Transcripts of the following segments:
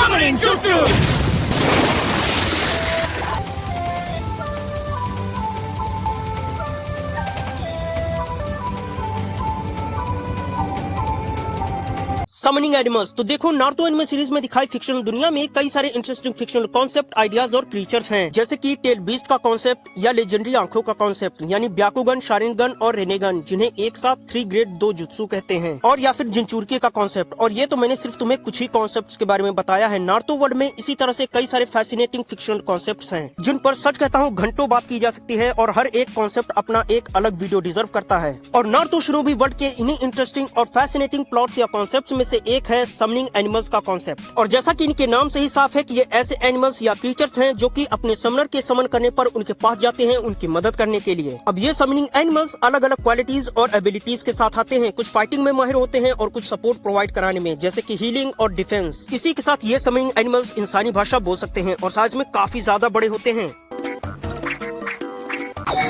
Summoning Jutsu! Summoning animals. तो देखो, Naruto anime series में दिखाई फिक्शनल दुनिया में कई सारे इंटरेस्टिंग फिक्शनल कॉन्सेप्ट, आइडियाज और क्रीचर्स हैं, जैसे कि टेल बीस्ट का कॉन्सेप्ट या लेजेंडरी आंखों का कॉन्सेप्ट यानी ब्याकुगन, शारिंगन और रेनेगन, जिन्हें एक साथ 3 ग्रेड 2 जुत्सु कहते हैं, और या फिर जिंचुरकी का कॉन्सेप्ट। और ये तो मैंने सिर्फ तुम्हें कुछ ही कॉन्सेप्ट के बारे में बताया है। नारुतो वर्ल्ड में इसी तरह से कई सारे फैसिनेटिंग फिक्शनल कॉन्सेप्ट हैं, जिन पर सच कहता हूँ घंटों बात की जा सकती है, और हर एक कॉन्सेप्ट अपना एक अलग वीडियो डिजर्व करता है। और नारुतो शिनोबी वर्ल्ड के इन्हीं इंटरेस्टिंग और फैसिनेटिंग प्लॉट्स या कॉन्सेप्ट्स में से एक है समनिंग एनिमल्स का कॉन्सेप्ट। और जैसा कि इनके नाम से ही साफ है कि ये ऐसे एनिमल्स या क्रीचर्स हैं जो कि अपने समनर के समन करने पर उनके पास जाते हैं उनकी मदद करने के लिए। अब ये समनिंग एनिमल्स अलग अलग क्वालिटीज और एबिलिटीज के साथ आते हैं। कुछ फाइटिंग में माहिर होते हैं और कुछ सपोर्ट प्रोवाइड कराने में, जैसे कि हीलिंग और डिफेंस। इसी के साथ ये समनिंग एनिमल्स इंसानी भाषा बोल सकते हैं और साइज में काफी ज्यादा बड़े होते हैं।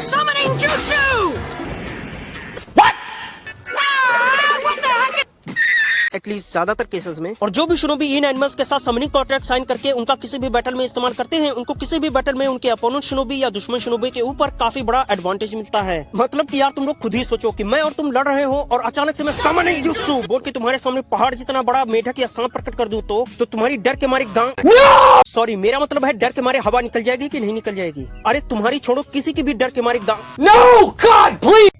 Summoning Jutsu! एटलीस्ट ज्यादातर केसेस में। और जो भी शिनोबी इन एनिमल्स के साथ समनिंग कॉन्ट्रैक्ट साइन करके उनका किसी भी बैटल में इस्तेमाल करते हैं, उनको किसी भी बैटल में उनके अपोनेंट शिनोबी या दुश्मन शिनोबी के ऊपर काफी बड़ा एडवांटेज मिलता है। मतलब कि यार, तुम लोग खुद ही सोचो कि मैं और तुम लड़ रहे हो और अचानक से मैं समनिंग जुत्सु बोल के तुम्हारे सामने पहाड़ जितना बड़ा मेढक या सांप प्रकट कर दूं तो तुम्हारी डर के मारे गांव सॉरी मेरा मतलब है डर के मारे हवा निकल जाएगी कि नहीं निकल जाएगी? अरे तुम्हारी छोड़ो, किसी की भी डर के मारे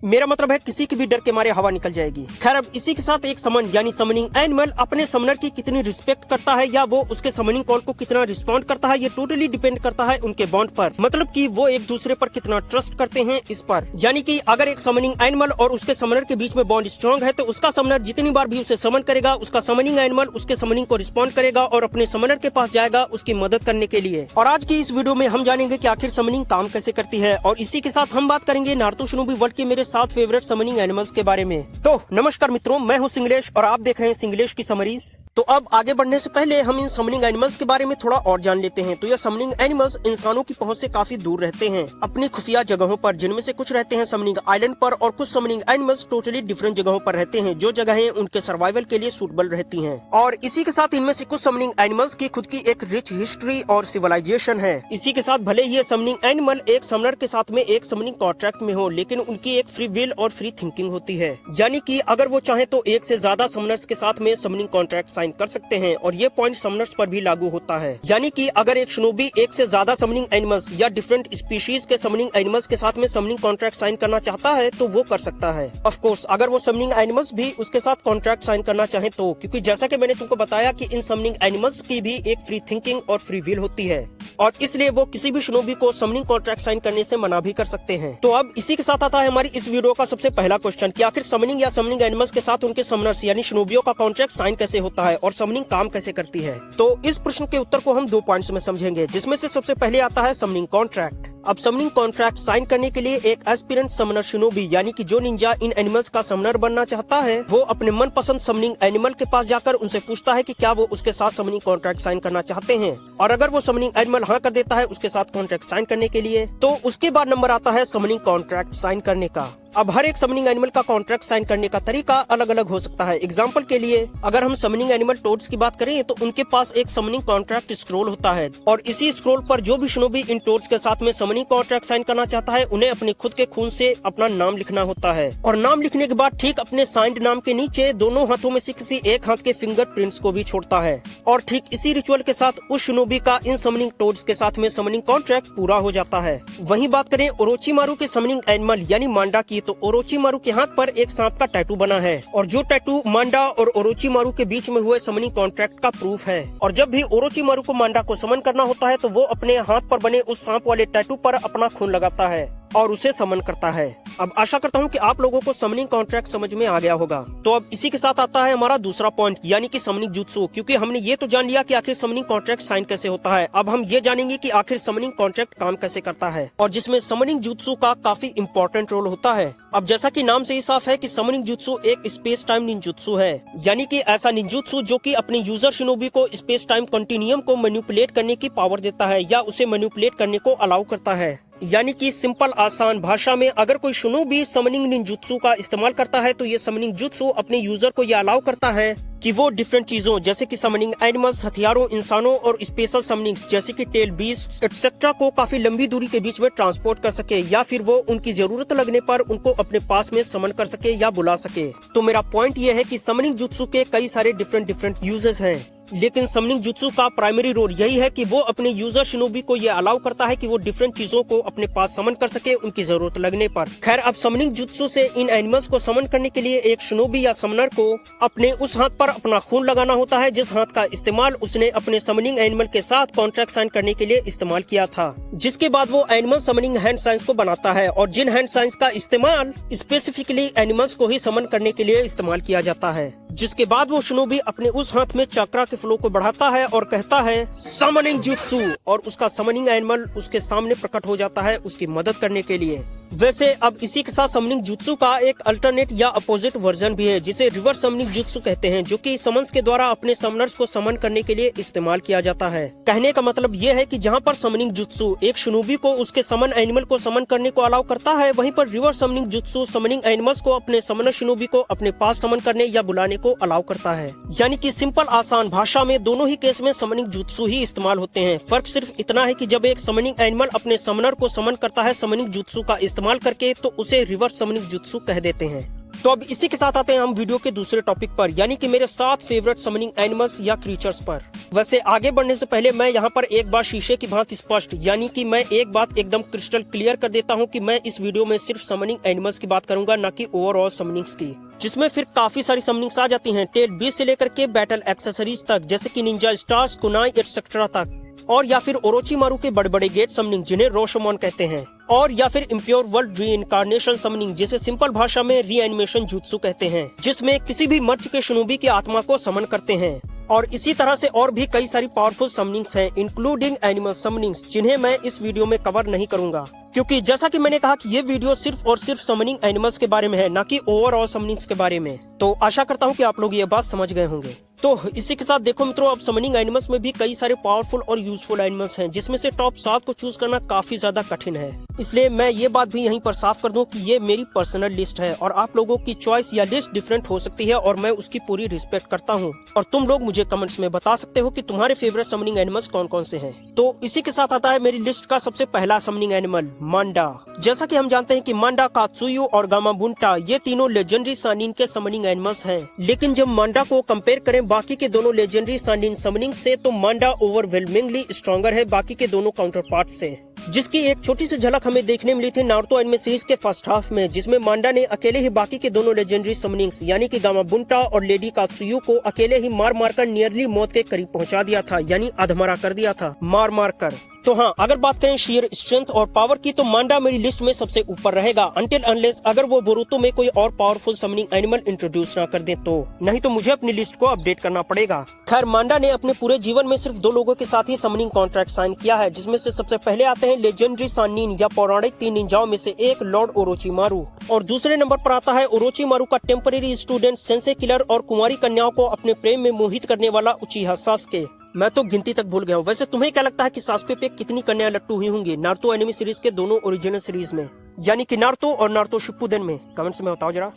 मेरा मतलब है किसी की भी डर के मारे हवा निकल जाएगी। खैर, अब इसी के साथ एक समन यानी समनिंग एनिमल अपने समनर की कितनी रिस्पेक्ट करता है या वो उसके समनिंग कॉल को कितना रिस्पॉन्ड करता है, ये टोटली डिपेंड करता है उनके बॉन्ड पर। मतलब कि वो एक दूसरे पर कितना ट्रस्ट करते हैं इस पर। यानी कि अगर एक समनिंग एनिमल और उसके समनर के बीच में बॉन्ड स्ट्रॉन्ग है तो उसका समनर जितनी बार भी उसे समन करेगा, उसका समनिंग एनिमल उसके समनिंग को रिस्पॉन्ड करेगा और अपने समनर के पास जाएगा उसकी मदद करने के लिए। और आज की इस वीडियो में हम जानेंगे कि आखिर समनिंग काम कैसे करती है, और इसी के साथ हम बात करेंगे नारुतो शिनोबी वर्ल्ड के मेरे 7 फेवरेट समनिंग एनिमल्स के बारे में। तो नमस्कार मित्रों, मैं हूं सिंगलेश और आप देख रहे हैं सिंगलेश की समरीज। तो अब आगे बढ़ने से पहले हम इन समनिंग एनिमल्स के बारे में थोड़ा और जान लेते हैं। तो ये समनिंग एनिमल्स इंसानों की पहुंच से काफी दूर रहते हैं, अपनी खुफिया जगहों पर, जिनमें से कुछ रहते हैं समनिंग आइलैंड पर और कुछ समनिंग एनिमल्स टोटली डिफरेंट जगहों पर रहते हैं, जो जगहें उनके सर्वाइवल के लिए सूटेबल रहती हैं। और इसी के साथ इनमें से कुछ समनिंग एनिमल्स की खुद की एक रिच हिस्ट्री और सिविलाइजेशन है। इसी के साथ भले ही ये समनिंग एनिमल एक समनर के साथ में एक समनिंग कॉन्ट्रैक्ट में हो, लेकिन उनकी एक फ्री विल और फ्री थिंकिंग होती है। यानी कि अगर वो चाहे तो एक से ज्यादा समनर्स के साथ में समनिंग कॉन्ट्रैक्ट साइन कर सकते हैं, और ये पॉइंट समनर्स पर भी लागू होता है। यानी कि अगर एक शिनोबी एक से ज्यादा समनिंग एनिमल्स या डिफरेंट स्पीशीज के समनिंग एनिमल्स के साथ में समनिंग कॉन्ट्रैक्ट साइन करना चाहता है तो वो कर सकता है। ऑफ कोर्स अगर वो समनिंग एनिमल्स भी उसके साथ कॉन्ट्रैक्ट साइन करना चाहे तो, क्योंकि जैसा कि मैंने तुमको बताया कि इन समनिंग एनिमल्स की भी एक फ्री थिंकिंग और फ्री विल होती है, और इसलिए वो किसी भी शिनोबी को समनिंग कॉन्ट्रैक्ट साइन करने से मना भी कर सकते हैं। तो अब इसी के साथ आता है हमारी इस वीडियो का सबसे पहला क्वेश्चन कि आखिर समनिंग या समनिंग एनिमल्स के साथ उनके समनर्स यानी शिनोबियों का कॉन्ट्रैक्ट साइन कैसे होता है और समनिंग काम कैसे करती है। तो इस प्रश्न के उत्तर को हम 2 पॉइंट्स में समझेंगे, जिसमें से सबसे पहले आता है समनिंग कॉन्ट्रैक्ट। अब समनिंग कॉन्ट्रैक्ट साइन करने के लिए एक एस्पिरेंट समनर शिनोबी यानी कि जो निंजा इन एनिमल्स का समनर बनना चाहता है, वो अपने मनपसंद समनिंग एनिमल के पास जाकर उनसे पूछता है कि क्या वो उसके साथ समनिंग कॉन्ट्रैक्ट साइन करना चाहते हैं, और अगर वो समनिंग एनिमल हाँ कर देता है उसके साथ कॉन्ट्रैक्ट साइन करने के लिए, तो उसके बाद नंबर आता है समनिंग कॉन्ट्रैक्ट साइन करने का। अब हर एक समनिंग एनिमल का कॉन्ट्रैक्ट साइन करने का तरीका अलग अलग हो सकता है। एग्जांपल के लिए अगर हम समनिंग एनिमल टोड्स की बात करें तो उनके पास एक समनिंग कॉन्ट्रैक्ट स्क्रोल होता है, और इसी स्क्रोल पर जो भी शिनोबी इन टोड्स के साथ में समनिंग कॉन्ट्रैक्ट साइन करना चाहता है, उन्हें अपने खुद के खून से अपना नाम लिखना होता है, और नाम लिखने के बाद ठीक अपने साइंड नाम के नीचे दोनों हाथों में से किसी एक हाथ के फिंगरप्रिंट्स को भी छोड़ता है। और ठीक इसी रिचुअल के साथ उस शिनोबी का इन समनिंग टोड्स के साथ में समनिंग कॉन्ट्रैक्ट पूरा हो जाता है। वहीं बात करें ओरोचिमारू के समनिंग एनिमल यानी मांडा की, तो ओरोचिमारू के हाथ पर एक सांप का टैटू बना है, और जो टैटू मांडा और ओरोचिमारू के बीच में हुए समनिंग कॉन्ट्रैक्ट का प्रूफ है। और जब भी ओरोचिमारू को मांडा को समन करना होता है तो वो अपने हाथ पर बने उस सांप वाले टैटू पर अपना खून लगाता है और उसे समन करता है। अब आशा करता हूँ कि आप लोगों को समनिंग कॉन्ट्रैक्ट समझ में आ गया होगा। तो अब इसी के साथ आता है हमारा दूसरा पॉइंट यानी कि समनिंग जुत्सु। क्योंकि हमने ये तो जान लिया कि आखिर समनिंग कॉन्ट्रैक्ट साइन कैसे होता है, अब हम ये जानेंगे कि आखिर समनिंग कॉन्ट्रैक्ट काम कैसे करता है, और जिसमें समनिंग जुत्सु का काफी इंपॉर्टेंट रोल होता है। अब जैसा कि नाम से ही साफ है कि समनिंग जुत्सु एक स्पेस टाइम निंजुत्सु है, यानी कि ऐसा निंजुत्सु जो कि अपने यूजर शिनोबी को स्पेस टाइम कंटिन्यूम को मैनिपुलेट करने की पावर देता है या उसे मैनिपुलेट करने को अलाउ करता है। यानी कि सिंपल आसान भाषा में अगर कोई शिनोबी समनिंग निंजुत्सु का इस्तेमाल करता है तो ये समनिंग जुत्सु अपने यूजर को ये अलाउ करता है कि वो डिफरेंट चीजों जैसे कि समनिंग एनिमल्स, हथियारों, इंसानों और स्पेशल समनिंग्स जैसे कि टेल बीस्ट एक्सेट्रा को काफी लंबी दूरी के बीच में ट्रांसपोर्ट कर सके, या फिर वो उनकी जरूरत लगने पर उनको अपने पास में समन कर सके या बुला सके। तो मेरा पॉइंट ये है कि समनिंग जुत्सु के कई सारे डिफरेंट यूजेस हैं, लेकिन समनिंग जुत्सु का प्राइमरी रोल यही है कि वो अपने यूजर शिनोबी को ये अलाउ करता है कि वो डिफरेंट चीजों को अपने पास समन कर सके उनकी जरूरत लगने पर। खैर, अब समनिंग जुत्सु से इन एनिमल्स को समन करने के लिए एक शिनोबी या समनर को अपने उस हाथ पर अपना खून लगाना होता है जिस हाथ का इस्तेमाल उसने अपने समनिंग एनिमल के साथ कॉन्ट्रैक्ट साइन करने के लिए इस्तेमाल किया था, जिसके बाद वो एनिमल समनिंग हैंड साइंस को बनाता है, और जिन हैंड साइंस का इस्तेमाल स्पेसिफिकली एनिमल्स को ही समन करने के लिए इस्तेमाल किया जाता है। जिसके बाद वो शिनोबी अपने उस हाथ में चक्रा के फ्लो को बढ़ाता है और कहता है समनिंग जुत्सु, और उसका समनिंग एनिमल उसके सामने प्रकट हो जाता है उसकी मदद करने के लिए। वैसे अब इसी के साथ समनिंग जुत्सु का एक अल्टरनेट या अपोजिट वर्जन भी है जिसे रिवर्स समनिंग जुत्सु कहते हैं, जो कि समन्स के द्वारा अपने समनर्स को समन करने के लिए इस्तेमाल किया जाता है। कहने का मतलब ये है कि जहाँ पर समनिंग जुत्सु एक शिनोबी को उसके समन एनिमल को समन करने को अलाउ करता है, वहीं पर reverse summoning jutsu summoning animals को अपने समनर शिनोबी को अपने पास समन करने या बुलाने को अलाउ करता है। यानी कि सिंपल आसान भाषा में दोनों ही केस में समनिंग जुत्सु ही इस्तेमाल होते हैं। फर्क सिर्फ इतना है कि जब एक समनिंग एनिमल अपने समनर को समन करता है समनिंग जुत्सु का इस्तेमाल करके, तो उसे रिवर्स समनिंग जुत्सु कह देते हैं। तो अब इसी के साथ आते हैं हम वीडियो के दूसरे टॉपिक पर, यानी कि मेरे 7 फेवरेट समनिंग एनिमल्स या क्रीचर्स पर। वैसे आगे बढ़ने से पहले मैं यहाँ पर एक बात शीशे की भांति स्पष्ट, यानी कि मैं एक बात एकदम क्रिस्टल क्लियर कर देता हूँ कि मैं इस वीडियो में सिर्फ समनिंग एनिमल्स की बात करूंगा, न कि ओवरऑल समनिंग्स की, जिसमें फिर काफी सारी समनिंग्स आ जाती हैं, टेल बीस्ट से लेकर के बैटल एक्सेसरीज तक, जैसे कि निंजा स्टार्स, कुनाई एटसेट्रा तक, और या फिर ओरोचिमारू के बड़े बड़े गेट समनिंग जिन्हें रोशोमोन कहते हैं, और या फिर इम्प्योर वर्ल्ड रीइंकार्नेशन समनिंग जिसे सिंपल भाषा में रीएनिमेशन जुत्सु कहते हैं, जिसमें किसी भी मर चुके शिनोबी की आत्मा को समन करते हैं। और इसी तरह से और भी कई सारी पावरफुल समनिंग्स हैं, इंक्लूडिंग एनिमल समनिंग्स, जिन्हें मैं इस वीडियो में कवर नहीं करूंगा, क्योंकि जैसा कि मैंने कहा कि ये वीडियो सिर्फ और सिर्फ समनिंग एनिमल्स के बारे में है, न कि ओवरऑल समनिंग्स के बारे में। तो आशा करता हूँ कि आप लोग ये बात समझ गए होंगे। तो इसी के साथ देखो मित्रों, अब समनिंग एनिमल्स में भी कई सारे पावरफुल और यूजफुल एनिमल्स हैं, जिसमें से टॉप 7 को चूज करना काफी ज्यादा कठिन है। इसलिए मैं ये बात भी यहीं पर साफ कर दूं कि ये मेरी पर्सनल लिस्ट है, और आप लोगों की चॉइस या लिस्ट डिफरेंट हो सकती है, और मैं उसकी पूरी रिस्पेक्ट करता हूं। और तुम लोग मुझे कमेंट्स में बता सकते हो कि तुम्हारे फेवरेट समनिंग एनिमल्स कौन कौन से हैं। तो इसी के साथ आता है मेरी लिस्ट का सबसे पहला समनिंग एनिमल, मांडा। जैसा कि हम जानते हैं कि मांडा, कात्सुयु और गामाबुंटा ये तीनों लेजेंडरी सानिन के समनिंग एनिमल्स हैं, लेकिन जब मांडा को कंपेयर करें बाकी के दोनों लेजेंडरी सानिन समनिंग से, तो मांडा ओवरवेलमिंगली स्ट्रॉन्गर है बाकी के दोनों काउंटर पार्ट से, जिसकी एक छोटी सी झलक हमें देखने मिली थी नारुतो एनिमे सीरीज के फर्स्ट हाफ में, जिसमें मांडा ने अकेले ही बाकी के दोनों लेजेंडरी समनिंग्स यानी कि गामाबुंटा और लेडी कात्सुयु को अकेले ही मार मार कर नियरली मौत के करीब पहुंचा दिया था, यानी अधमरा कर दिया था मार मार कर। तो हाँ, अगर बात करें शेयर स्ट्रेंथ और पावर की, तो मांडा मेरी लिस्ट में सबसे ऊपर रहेगा, अनटिल अनलेस अगर वो बोरुतो में कोई और पावरफुल समनिंग एनिमल इंट्रोड्यूस ना कर दे तो, नहीं तो मुझे अपनी लिस्ट को अपडेट करना पड़ेगा। खैर, मांडा ने अपने पूरे जीवन में सिर्फ 2 लोगों के साथ ही समनिंग कॉन्ट्रैक्ट साइन किया है, जिसमें से सबसे पहले आते हैं लेजेंडरी सानिन या पौराणिक 3 निंजाओं में से एक लॉर्ड ओरोचिमारू, और दूसरे नंबर पर आता है ओरोचिमारू का टेम्परेरी स्टूडेंट सेंसे किलर और कुंवारी कन्याओं को अपने प्रेम में मोहित करने वाला उचिहा सासुके। मैं तो गिनती तक भूल गया हूँ। वैसे तुम्हें क्या लगता है कि सासुके पे कितनी कन्या लट्टू हुई होंगी नारुतो एनिमे सीरीज के दोनों ओरिजिनल सीरीज में, यानी कि नारुतो और नारुतो शिपुडेन में? कमेंट्स में बताओ जरा।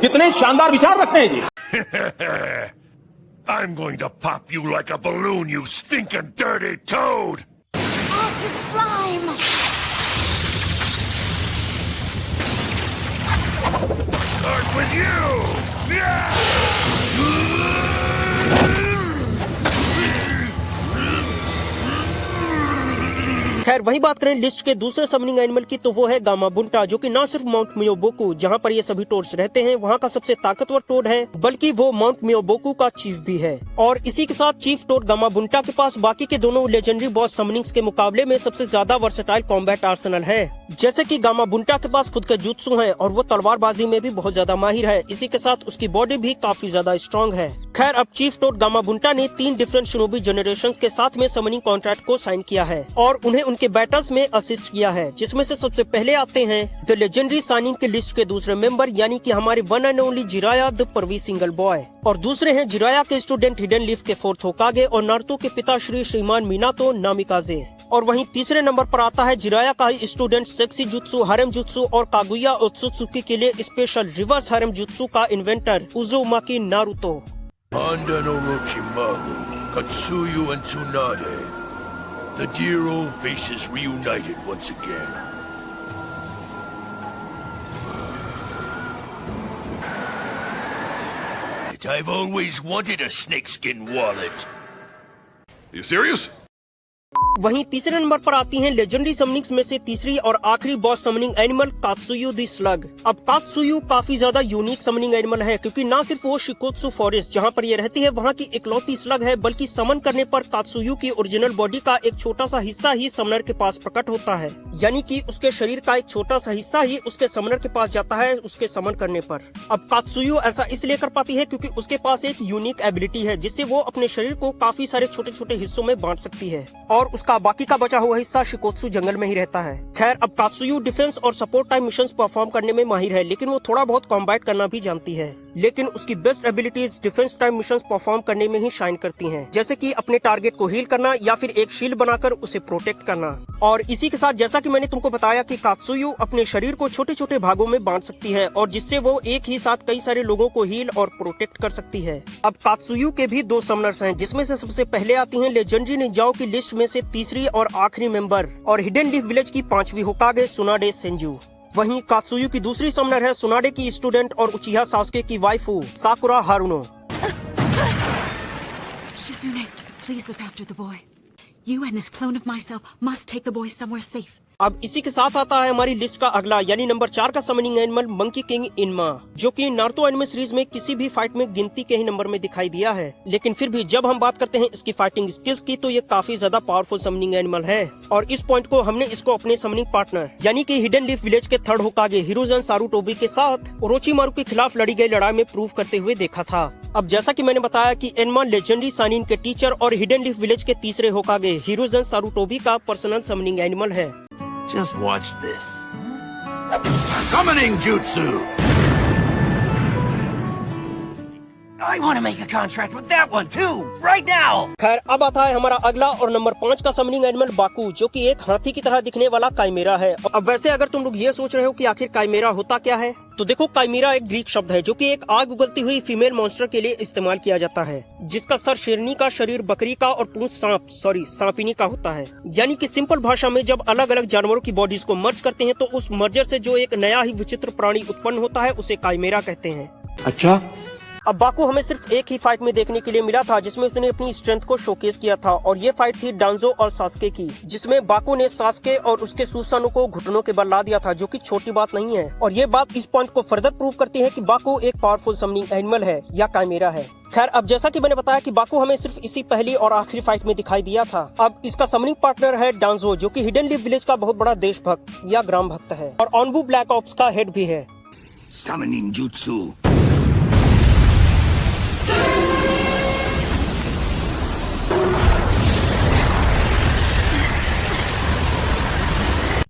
कितने शानदार विचार रखते हैं जी। I'm going to pop you like a balloon, you stinking dirty toad! Acid slime! Start with you! Yeah! खैर, वही बात करें लिस्ट के दूसरे समनिंग एनिमल की, तो वो है गामाबुंटा, जो कि न सिर्फ माउंट मियोबोकू जहां पर ये सभी टोड्स रहते हैं वहां का सबसे ताकतवर टोड है, बल्कि वो माउंट मियोबोकू का चीफ भी है। और इसी के साथ चीफ टोड गामाबुंटा के पास बाकी के दोनों लेजेंडरी बॉस समनिंग्स के मुकाबले में सबसे ज्यादा वर्सेटाइल कॉम्बैट आर्सेनल है, जैसे कि गामाबुंटा के पास खुद के जुत्सु हैं और वो तलवारबाजी में भी बहुत ज्यादा माहिर है। इसी के साथ उसकी बॉडी भी काफी ज्यादा स्ट्रॉन्ग है। खैर, अब चीफ टोड गामाबुंटा ने 3 डिफरेंट शिनोबी जनरेशंस के साथ में समनिंग कॉन्ट्रैक्ट को साइन किया है और उन्हें उनके बैटल्स में असिस्ट किया है, जिसमें से सबसे पहले आते हैं द लेजेंडरी सानिंग के लिस्ट के दूसरे मेंबर, यानी कि हमारे one and only Jiraiya the pervy single boy, और दूसरे हैं जिराया के स्टूडेंट हिडन लीफ के 4th होकागे और नारुतो के पिता श्रीमान मिनातो नामिकाजे। और वहीं तीसरे नंबर पर आता है जिराया का ही student sexy jutsu, harem jutsu और कागुया ओत्सुत्सुकी के लिए स्पेशल रिवर्स हरेम जुत्सु का inventor Uzumaki Naruto. Honda no Orochimaru, Katsuyu and Tsunade. The dear old faces reunited once again. I've always wanted a snakeskin wallet. You serious? वहीं तीसरे number पर आती हैं legendary समनिंग्स में से तीसरी और आखिरी boss summoning animal Katsuyu the slug. अब कात्सुयु काफी ज्यादा यूनिक समनिंग एनिमल है क्योंकि न सिर्फ वो शिकोत्सु फॉरेस्ट जहां पर ये रहती है वहां की इकलौती स्लग है, बल्कि समन करने पर कात्सुयु की ओरिजिनल बॉडी का एक छोटा सा हिस्सा ही समनर के पास प्रकट होता है, यानी कि उसके शरीर का एक छोटा सा हिस्सा ही उसके समनर के पास जाता है उसके समन करने पर। अब कात्सुयु ऐसा इसलिए कर पाती है क्योंकि उसके पास एक यूनिक एबिलिटी है जिससे वो अपने शरीर को काफी सारे छोटे छोटे हिस्सों में बांट सकती है और उसका बाकी का बचा हुआ हिस्सा शिकोत्सु जंगल में ही रहता है। खैर, अब कात्सुयु डिफेंस और सपोर्ट टाइम मिशंस परफॉर्म करने में माहिर है, लेकिन वो थोड़ा बहुत कॉम्बैट करना भी जानती है, लेकिन उसकी best abilities defence time missions perform करने में ही शाइन करती हैं, जैसे कि अपने टारगेट को हील करना या फिर एक शील्ड बनाकर उसे प्रोटेक्ट करना। और इसी के साथ जैसा कि मैंने तुमको बताया कि कात्सुयु अपने शरीर को छोटे छोटे भागों में बांट सकती है और जिससे वो एक ही साथ कई सारे लोगों को हील और प्रोटेक्ट कर सकती है। अब कात्सुयु के भी 2 समनर्स हैं, जिसमें से सबसे पहले आती हैं लेजेंडरी निंजाओ की लिस्ट में से तीसरी और आखिरी मेंबर और हिडन लीफ विलेज की 5वीं होकागे सुनाडे सेंजू। वहीं कात्सुयु की दूसरी समनर है सुनाडे की स्टूडेंट और उचिहा सासुके की waifu Sakura Haruno. Shizune, please look after the boy. You and this clone of myself must take the boy somewhere safe. अब इसी के साथ आता है हमारी लिस्ट का अगला यानी नंबर 4 का समनिंग एनिमल मंकी किंग इनमा, जो कि नारुतो एनिमे सीरीज में किसी भी फाइट में गिनती के ही नंबर में दिखाई दिया है, लेकिन फिर भी जब हम बात करते हैं इसकी फाइटिंग स्किल्स की तो ये काफी ज्यादा पावरफुल समनिंग एनिमल है और इस पॉइंट को हमने इसको अपने समनिंग पार्टनर यानी कि हिडन लीफ विलेज के 3rd होकागे हिरुजन सारुटोबी के साथ ओरोचिमारू के खिलाफ लड़ी गई लड़ाई में प्रूव करते हुए देखा था। अब जैसा कि मैंने बताया कि एनमा लेजेंडरी सानिन के टीचर और हिडन लीफ विलेज के तीसरे होकागे हिरुजन सारुटोबी का पर्सनल समनिंग एनिमल है। Just watch this. Summoning Jutsu! I want to make a contract with that one too, right now! खैर, अब आता है हमारा अगला और नंबर 5 का समनिंग एनिमल बाकू, जो कि एक हाथी की तरह दिखने वाला काइमेरा है। अब वैसे अगर तुम लोग ये सोच रहे हो कि आखिर काइमेरा होता क्या है, तो देखो काइमेरा एक ग्रीक शब्द है जो कि एक आग उगलती हुई फीमेल मॉन्स्टर के लिए इस्तेमाल किया जाता है, जिसका सर शेरनी का, शरीर बकरी का और पूंछ सांपिनी का होता है। यानी कि सिंपल भाषा में जब अलग अलग जानवरों की बॉडीज को मर्ज करते हैं तो उस मर्जर से जो एक नया ही विचित्र प्राणी उत्पन्न होता है उसे काइमेरा कहते हैं। अच्छा? अब बाकू हमें सिर्फ एक ही फाइट में देखने के लिए मिला था जिसमें उसने अपनी स्ट्रेंथ को शोकेस किया था और ये फाइट थी डांजो और सास्के की, जिसमें बाकू ने सास्के और उसके सुसानु को घुटनों के बल ला दिया था, जो कि छोटी बात नहीं है। और ये बात इस पॉइंट को फर्दर प्रूव करती है कि बाकू एक पावरफुल समनिंग एनिमल है या काइमेरा है। खैर, अब जैसा कि मैंने बताया कि बाकू हमें सिर्फ इसी पहली और आखिरी फाइट में दिखाई दिया था। अब इसका समनिंग पार्टनर है डांजो, जो कि हिडन लीफ विलेज का बहुत बड़ा देशभक्त या ग्राम भक्त है और ऑनबू ब्लैक ऑप्स का हेड भी है। Summoning Jutsu.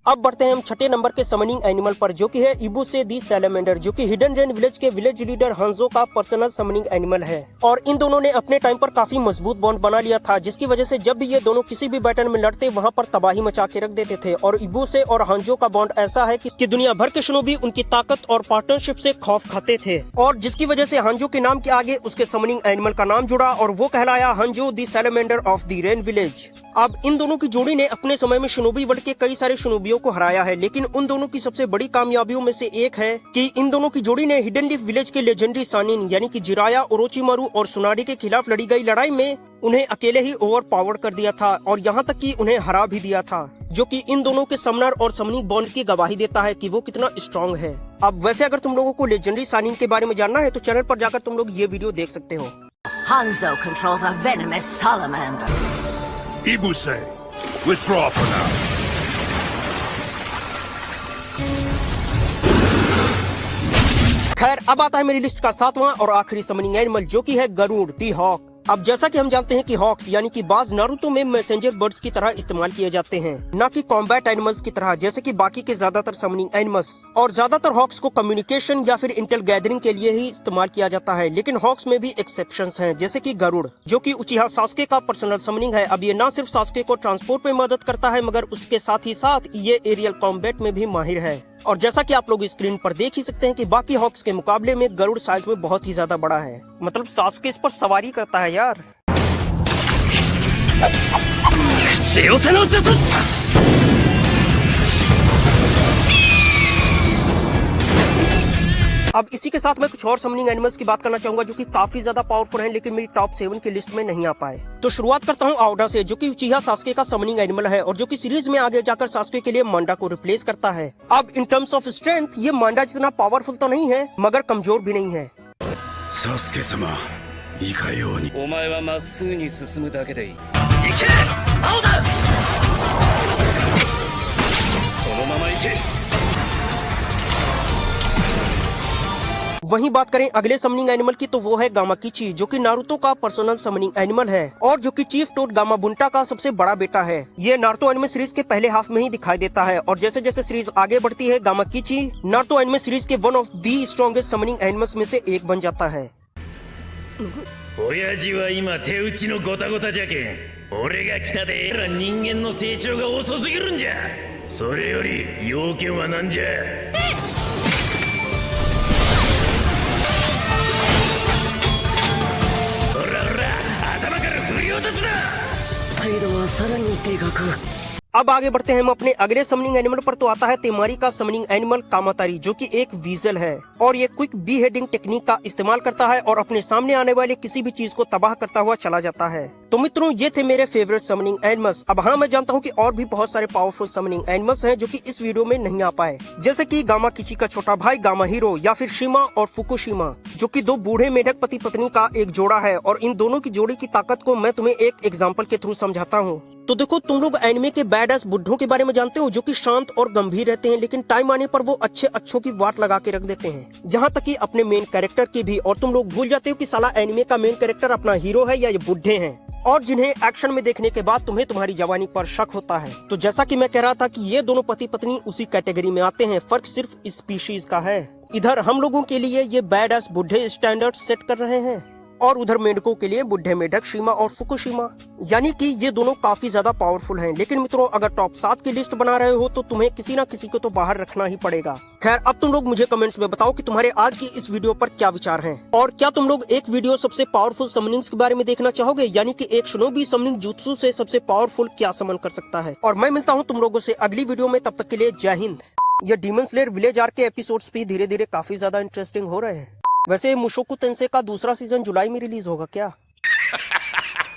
अब बढ़ते हैं हम 6ठे नंबर के समनिंग एनिमल पर, जो कि है इबुसे दी सैलेमेंडर, जो कि हिडन रेन विलेज के विलेज लीडर हंजो का पर्सनल समनिंग एनिमल है। और इन दोनों ने अपने टाइम पर काफी मजबूत बॉन्ड बना लिया था, जिसकी वजह से जब भी ये दोनों किसी भी बैटल में लड़ते वहां पर तबाही मचा के रख देते थे। और इबुसे और हंजो का बॉन्ड ऐसा है कि दुनिया भर के शिनोबी उनकी ताकत और पार्टनरशिप से खौफ खाते थे, और जिसकी वजह से हंजो के नाम के आगे उसके समनिंग एनिमल का नाम जुड़ा और वो कहलाया Hanzo the salamander of the rain village. अब इन दोनों की जोड़ी ने अपने समय में शिनोबी वर्ल्ड के कई सारे शिनोबियों को हराया है, लेकिन उन दोनों की सबसे बड़ी कामयाबियों में से एक है कि इन दोनों की जोड़ी ने हिडन लीफ विलेज के लेजेंडरी सानिन यानी कि जिराया, ओरोचिमारू और सुनाडे के खिलाफ लड़ी गई लड़ाई में उन्हें अकेले ही ओवर पावर कर दिया था और यहाँ तक कि उन्हें हरा भी दिया था, जो कि इन दोनों के समनर और समनिंग बॉन्ड की गवाही देता है कि वो कितना स्ट्रांग है। अब वैसे अगर तुम लोगों को लेजेंडरी सानिन के बारे में जानना है तो चैनल पर जाकर तुम लोग ये वीडियो देख सकते हो। Hanzo controls a venomous salamander. Ibuse, withdraw for now. खैर, अब आता है मेरी लिस्ट का 7वां और आखिरी समनिंग एनिमल, जो कि है गरुड़ दी हॉक। अब जैसा कि हम जानते हैं कि हॉक्स यानी कि बाज नारुतो में मैसेंजर बर्ड्स की तरह इस्तेमाल किए जाते हैं, न कि कॉम्बैट एनिमल्स की तरह जैसे कि बाकी के ज्यादातर समनिंग एनिमल्स। और ज्यादातर हॉक्स को कम्युनिकेशन या फिर इंटेल गैदरिंग के लिए ही इस्तेमाल किया जाता है, लेकिन हॉक्स में भी एक्सेप्शंस हैं, जैसे कि गरुड़ जो कि उचिहा सासुके का पर्सनल समनिंग है। अब ये न सिर्फ सासुके को ट्रांसपोर्ट में मदद करता है मगर उसके साथ ही साथ ये एरियल कॉम्बैट में भी माहिर है। और जैसा कि आप लोग स्क्रीन पर देख ही सकते हैं कि बाकी हॉक्स के मुकाबले में गरुड़ साइज में बहुत ही ज्यादा बड़ा है। मतलब सासुके इस पर सवारी करता है यार। अब इसी के साथ मैं कुछ और समनिंग एनिमल्स की बात करना चाहूंगा जो कि काफी ज्यादा पावरफुल हैं लेकिन मेरी टॉप 7 की लिस्ट में नहीं आ पाए। तो शुरुआत करता हूं आओडा से, जो कि उचिहा सासुके का समनिंग एनिमल है और जो कि सीरीज में आगे जाकर सासुके के लिए मांडा को रिप्लेस करता है। अब इन टर्म्स ऑफ स्ट्रेंथ ये मांडा जितना पावरफुल तो नहीं है मगर कमजोर भी नहीं है। サスケ様いかようにお前はまっすぐに進むだけでいい。行け青だ。そのまま行け。 वहीं बात करें अगले समनिंग एनिमल की तो वो है गामाकिची, जो कि नारुतो का पर्सनल समनिंग एनिमल है और जो कि चीफ टोड गामाबुंटा का सबसे बड़ा बेटा है। ये नारुतो एनिमे सीरीज के पहले हाफ में ही दिखाई देता है और जैसे जैसे सीरीज आगे बढ़ती है गामाकिची नारुतो एनिमे सीरीज के one of the strongest summoning animals में से एक बन जाता है। 親父は今手打ちのゴタゴタじゃけん俺が来たで人間の成長が遅すぎるんじゃ。それより要件は何じゃ。ほらほら頭から振り落とすな。態度はさらにでかく。 अब आगे बढ़ते हैं हम अपने अगले समनिंग एनिमल पर। तो आता है तेमारी का समनिंग एनिमल कामातारी, जो कि एक वीजल है और ये क्विक बी हेडिंग टेक्निक का इस्तेमाल करता है और अपने सामने आने वाले किसी भी चीज को तबाह करता हुआ चला जाता है। तो मित्रों ये थे मेरे फेवरेट समनिंग एनिमल्स। अब हाँ मैं जानता हूँ कि और भी बहुत सारे पावरफुल समनिंग एनिमल्स हैं जो कि इस वीडियो में नहीं आ पाए, जैसे कि गामाकिची का छोटा भाई गामा हीरो या फिर शिमा और फुकुशिमा, जो कि दो बूढ़े मेढक पति पत्नी का एक जोड़ा है और इन दोनों की जोड़ी की ताकत को मैं तुम्हें एक एग्जाम्पल के थ्रू समझाता हूँ। तो देखो तुम लोग एनिमे के बैड एस बुड्ढों के बारे में जानते हो जो कि शांत और गंभीर रहते हैं लेकिन टाइम आने पर वो अच्छों की वाट लगा के रख देते हैं, यहाँ तक कि अपने मेन कैरेक्टर की भी। और तुम लोग भूल जाते हो कि साला एनिमे का मेन कैरेक्टर अपना हीरो है या ये बुड्ढे हैं और जिन्हें एक्शन में देखने के बाद तुम्हें तुम्हारी जवानी पर शक होता है। तो जैसा कि मैं कह रहा था कि ये दोनों पति पत्नी उसी कैटेगरी में आते हैं, फर्क सिर्फ स्पीशीज का है। इधर हम लोगों के लिए ये बैड एस बुड्ढे स्टैंडर्ड सेट कर रहे हैं और उधर मेढकों के लिए बुढ़े मेढक शिमा और फुकुशिमा, यानी कि ये दोनों काफी ज्यादा पावरफुल हैं। लेकिन मित्रों अगर टॉप 7 की लिस्ट बना रहे हो तो तुम्हें किसी ना किसी को तो बाहर रखना ही पड़ेगा। खैर अब तुम लोग मुझे कमेंट्स में बताओ कि तुम्हारे आज की इस वीडियो पर क्या विचार हैं और क्या तुम लोग एक वीडियो सबसे पावरफुल समनिंग्स के बारे में देखना चाहोगे, यानी कि एक शिनोबी समनिंग जुत्सु से सबसे पावरफुल क्या समन कर सकता है। और मैं मिलता हूँ तुम लोगों से अगली वीडियो में, तब तक के लिए जय हिंद। ये डीमन स्लेयर विलेज आर्क के एपिसोड्स भी धीरे धीरे काफी ज्यादा इंटरेस्टिंग हो रहे हैं। वैसे मुशोकु तेंसेई का दूसरा सीजन जुलाई में रिलीज होगा क्या?